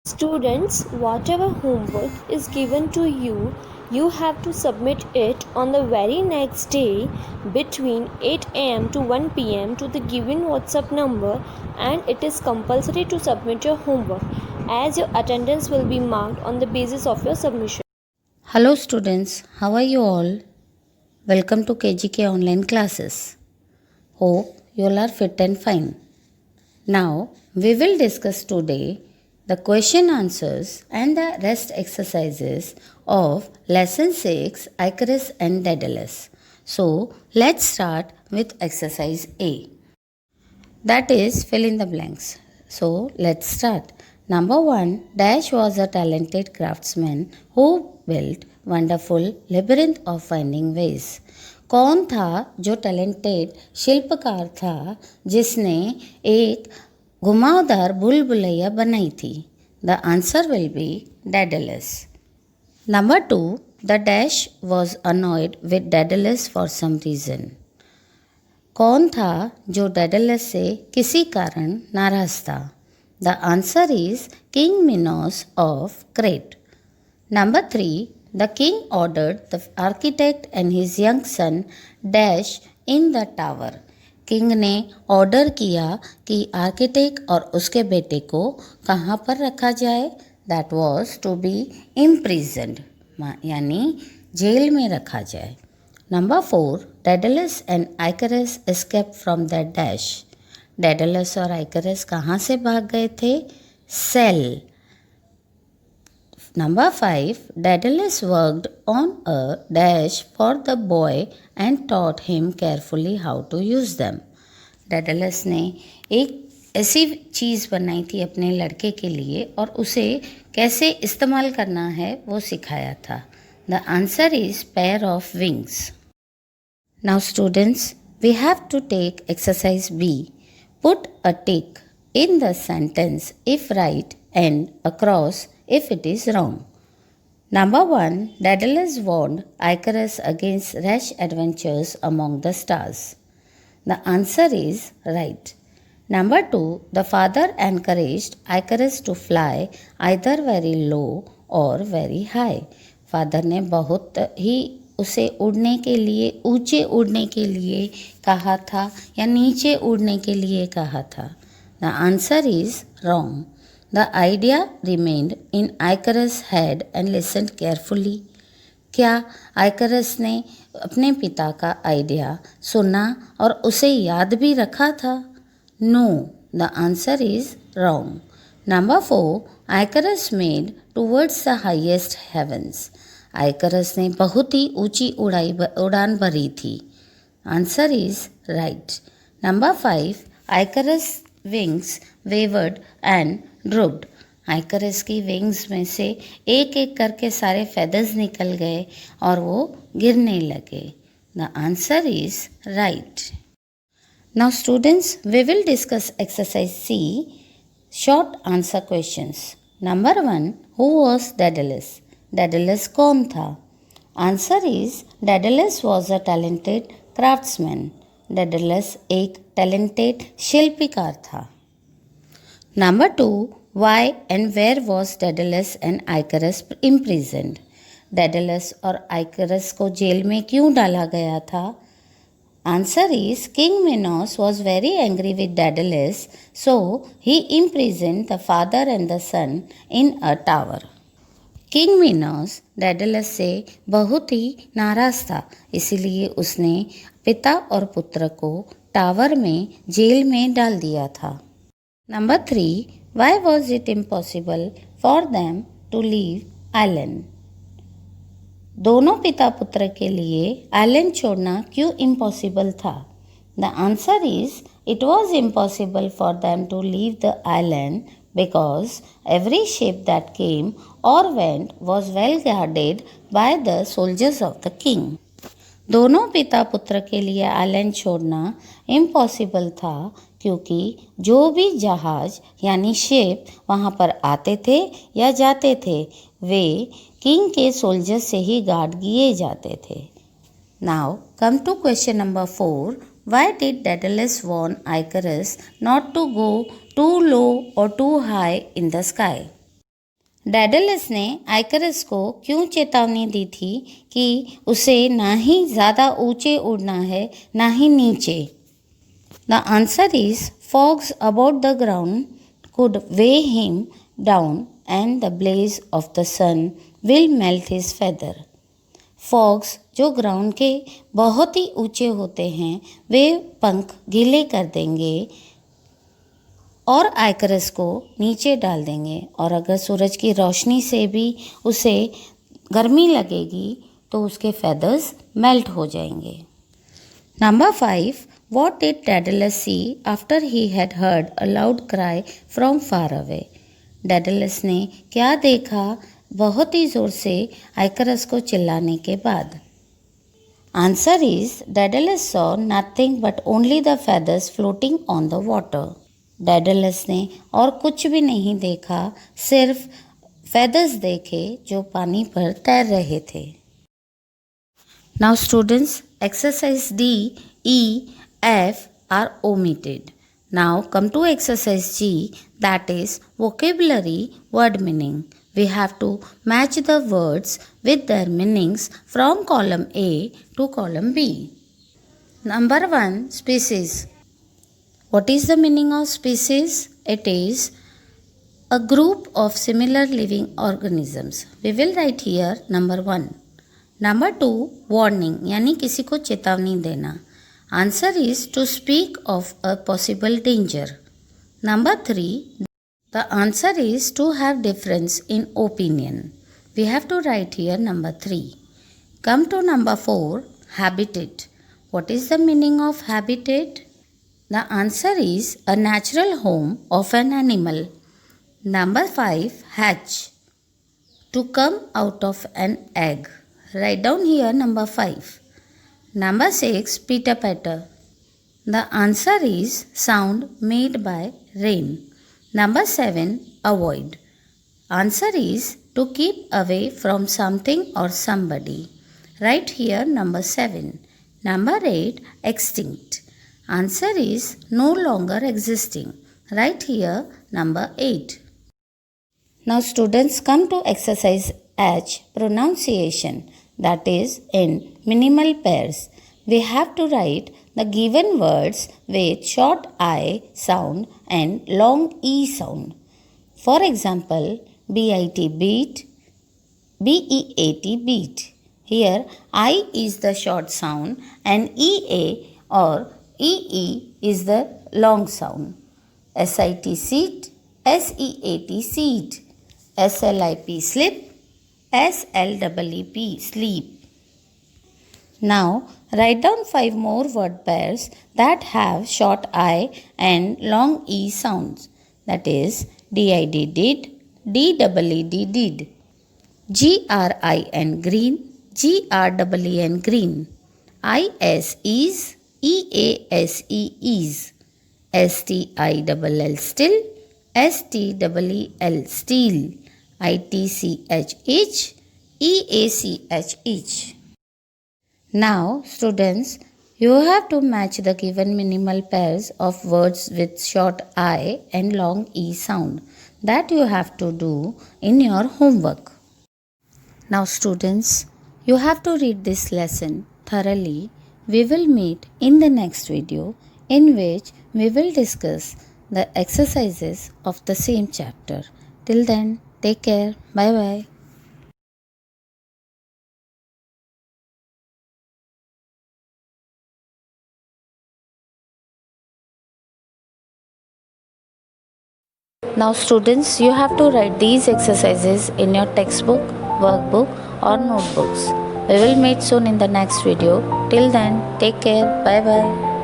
Students, whatever homework is given to you, you have to submit it on the very next day between 8 am to 1 pm to the given WhatsApp number, and it is compulsory to submit your homework as your attendance will be marked on the basis of your submission. Hello students, how are you all? Welcome to KGK online classes. Hope you all are fit and fine. Now we will discuss today the question answers and the rest exercises of lesson 6 Icarus and Daedalus. So let's start with exercise A. That is fill in the blanks. So let's start. Number 1. Dash was a talented craftsman who built wonderful labyrinth of finding ways. कौन था जो talented शिल्पकार था जिसने एक घुमावदार बुलबुलैया बनाई थी? The answer will be Daedalus. Number 2. The dash was annoyed with Daedalus for some reason. कौन था जो डेडलस से किसी कारण नाराज था? The answer is King Minos of Crete. Number 3. The king ordered the architect and his young son dash in the tower. King ने order किया कि आर्किटेक्ट और उसके बेटे को कहाँ पर रखा जाए? That was to be imprisoned, यानी जेल में रखा जाए. Number 4. Daedalus and Icarus escaped from that dash. Daedalus और Icarus कहाँ से भाग गए थे? Cell. Number 5. Daedalus worked on a dash for the boy and taught him carefully how to use them. Daedalus ने एक ऐसी चीज़ बनाई थी अपने लड़के के लिए और उसे कैसे इस्तेमाल करना है वो सिखाया था. The answer is pair of wings. Now students, we have to take exercise B. Put a tick in the sentence if right and a cross if it is wrong. Number 1. Daedalus warned Icarus against rash adventures among the stars. The answer is right. Number 2. The father encouraged Icarus to fly either very low or very high. Father ने बहुत ही उसे उड़ने के लिए, ऊंचे उड़ने के लिए कहा था या नीचे उड़ने के लिए कहा था. The answer is wrong. The idea remained in Icarus head and listened carefully. क्या आइकरस ने अपने पिता का आइडिया सुना और उसे याद भी रखा था? No, the answer is wrong. Number 4. Icarus made towards the highest heavens. आइकरस ने बहुत ही ऊंची उड़ान भरी थी. Answer is right. Number 5. Icarus wings wavered and drooped. Icarus की विंग्स में से एक एक करके सारे फेदर्स निकल गए और वो गिरने लगे. The answer is right. Now students, we will discuss exercise C, short answer questions. Number 1. Who was Daedalus? Daedalus कौन था? Answer is Daedalus was a talented craftsman. Daedalus एक टैलेंटेड शिल्पकार था. Number 2. Why and where was Daedalus and Icarus imprisoned? Daedalus और Icarus को jail में क्यों डाला गया था? Answer is King Minos was very angry with Daedalus, so he imprisoned the father and the son in a tower. King Minos Daedalus से बहुत ही नाराज था, इसीलिए उसने पिता और पुत्र को टावर में जेल में डाल दिया था. Number 3. Why was it impossible for them to leave island? दोनों पिता पुत्र के लिए आइलैंड छोड़ना क्यों इम्पॉसिबल था? The answer is it was impossible for them to leave the island because every ship that came or went was well guarded by the soldiers of the king. दोनों पिता पुत्र के लिए आइलैंड छोड़ना impossible था क्योंकि जो भी जहाज यानी शिप वहाँ पर आते थे या जाते थे वे किंग के सोल्जर्स से ही गार्ड किए जाते थे. Now come to question number 4. Why did Daedalus warn Icarus not to go too low or too high in the sky? Daedalus ने आइकरस को क्यों चेतावनी दी थी कि उसे ना ही ज़्यादा ऊंचे उड़ना है ना ही नीचे? The answer is fogs about the ground could weigh him down and the blaze of the sun will melt his feather. Fogs जो ग्राउंड के बहुत ही ऊंचे होते हैं वे पंख गीले कर देंगे और आइकरस को नीचे डाल देंगे, और अगर सूरज की रोशनी से भी उसे गर्मी लगेगी तो उसके फेदर्स मेल्ट हो जाएंगे. Number 5. What did Daedalus see after he had heard a loud cry from far away? Daedalus ने क्या देखा बहुत ही ज़ोर से आइकरस को चिल्लाने के बाद? Answer is Daedalus saw nothing but only the feathers floating on the water. Daedalus ने और कुछ भी नहीं देखा, सिर्फ फेदर्स देखे जो पानी पर तैर रहे थे. Now students, exercise D, E, F are omitted. Now come to exercise G, that is vocabulary word meaning. We have to match the words with their meanings from column A to column B. Number 1, species. What is the meaning of species? It is a group of similar living organisms. We will write here number 1. Number 2, warning यानी किसी को चेतावनी देना. Answer is to speak of a possible danger. Number 3, the answer is to have difference in opinion. We have to write here number 3. Come to number 4, habitat. What is the meaning of habitat? The answer is a natural home of an animal. Number 5, hatch. To come out of an egg. Write down here number 5. Number 6, pitter patter. The answer is sound made by rain. Number 7, avoid. Answer is to keep away from something or somebody. Write here number 7. Number 8, extinct. Answer is no longer existing. Write here number 8. Now students, come to exercise H, pronunciation, that is in minimal pairs. We have to write the given words with short I sound and long E sound. For example, BIT beat, BEAT beat. Here I is the short sound and EA or EE is the long sound. SIT seat, SEAT seat. SLIP slip, SLEEP sleep. Now write down 5 more word pairs that have short I and long E sounds. That is DID did, DEED did, GRIN green, GREEN green, IS is, EASE is, STILL still, STEEL steel, ITCH EACH. Now students, you have to match the given minimal pairs of words with short I and long E sound. That you have to do in your homework. Now students, you have to read this lesson thoroughly. We will meet in the next video in which we will discuss the exercises of the same chapter. Till then, take care. Bye bye. Now students, you have to write these exercises in your textbook, workbook or notebooks. We will meet soon in the next video. Till then, take care. Bye bye.